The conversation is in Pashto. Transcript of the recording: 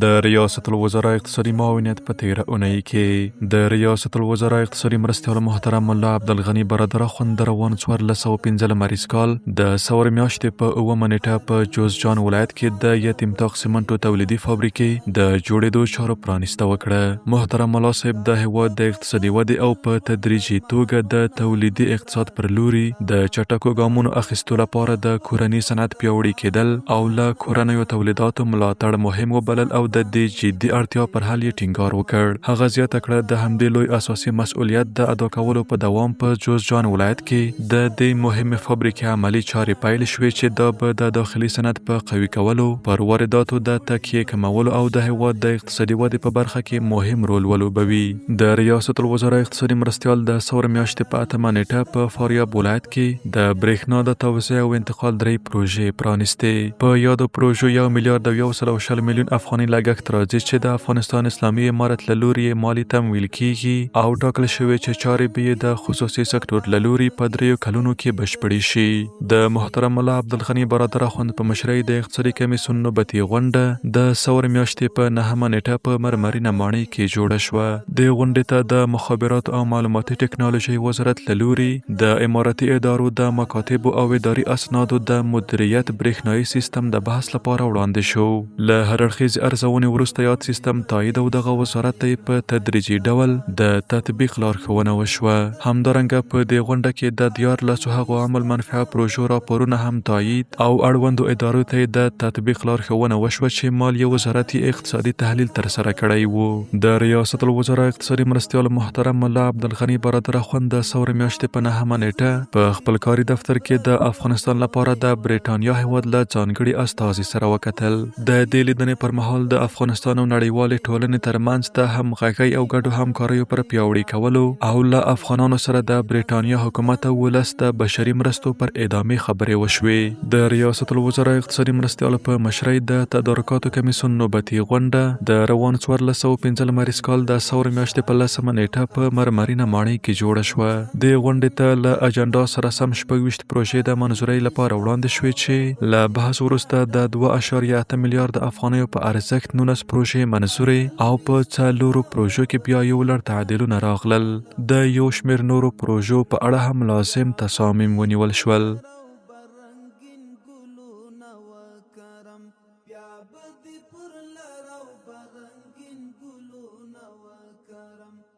د ریاست الوزراء اقتصادي معاونیت په تېره اونۍ کې د ریاست الوزراء اقتصادي مرستیال محترم عبدالغني برادر اخوند روان 1415 لمریز کال د ثور میاشتې په اوومه نېټه په جوزجان ولایت کې د یتیم سیمنټو تولیدي فابریکې د جوړېدو چارو پرانیسته وکړه. محترم صاحب د هېواد د اقتصادي ودې او په تدریجي توګه د تولیدي اقتصاد پر لوري د چټکو ګامونو اخیستو لپاره د کورني صنعت پیاوړي کېدل او له کورنیو تولیداتو ملاتړ مهم وبلل او د دې جدي اړتیا پر حل یې ټینګار وکړ. هغه زیاته کړه د همدې لوی اساسي مسؤلیت د ادا کولو په دوام په جوزجان ولایت کې د دې مهمې فابریکې عملی چارې پیل شوې چې دا به د داخلي صنعت په قوي کولو، پر وارداتو د تکیې کمولو او د هېواد د اقتصادي ودې په برخه کې مهم رول ولوبوي. د ریاست الوزراء اقتصادي مرستیال د ثور میاشتې په 8 نېټه په فاریاب ولایت کې د برېښنا د توزیع او انتقال 3 پروژې پرانیستې. په یادو پروژو 1 میلیارډ او 120 میلیون افغاني لګښت راځي چې د افغانستان اسلامي امارت له لوري مالی تمویل کیږي او ټاکل شوی چې چارې به د خصوصي سکتور له لوري په 3 کلونو کې بشپړې شي. د محترم عبدالغني برادر اخوند په مشرۍ د اقتصادي کمیسیون نوبتي غونډه د ثور میاشتې په 9 نېټه په مرمرینه ماڼۍ کې جوړه شوه. د غونډې ته د مخابراتو او معلوماتي ټکنالوژي وزارت له لوري د امارتي ادارو د مکاتبو او اداري اسنادو د مدیریت برېښنایي سیستم د بحث لپاره وړاندې شو. له هر اړخیزې ارزونې وروسته یاد سیستم تایید او دغه وزارت ته په تدریجي ډول د تطبیق لارښوونه وشوه. همدارنګه په دې غونډه کې د 14 هغو عمل منفعه پروژو راپورونه هم تایید او اړوندو ادارو ته د تطبیق لارښوونه وشوه چې مالیه وزارت اقتصادي تحلیل ترسره کړی و. د ریاست الوزراء اقتصادي مرستیال محترم عبدالغني برادر اخوند د ثور میاشتې په 9 نېټه په خپل کاري دفتر کې د افغانستان لپاره د برېټانیا هېواد له ځانګړي استازي سره وکتل. د دې لیدنې پر مهال د افغانستان او نړیوالې ټولنې ترمنځ د همغږۍ او ګډو همکاریو پر پیاوړي کولو او له افغانانو سره د برېټانیا حکومت او ولس د بشري مرستو پر ادامې خبرې وشوې. د ریاست الوزراء اقتصادي مرستیال په مشرۍ د تدارکاتو کمیسیون نوبتي غونډه د روان 1415 لمریز کال د ثور میاشتې په 10 نېټه په مرمرینه ماڼۍ کې جوړه شوه. د غونډې ته له اجنډا سره سم 26 پروژې د منظورۍ لپاره وړاندې شوې چې له بحث وروسته د 2.8 میلیارډ افغانیو په ارزښت 19 پروژې منظورې او په 4 پروژو کې بیا یو لړ تعدیلونه راغلل. د یو شمېر نورو پروژو په اړه هم لازم تصامیم ونیول شول.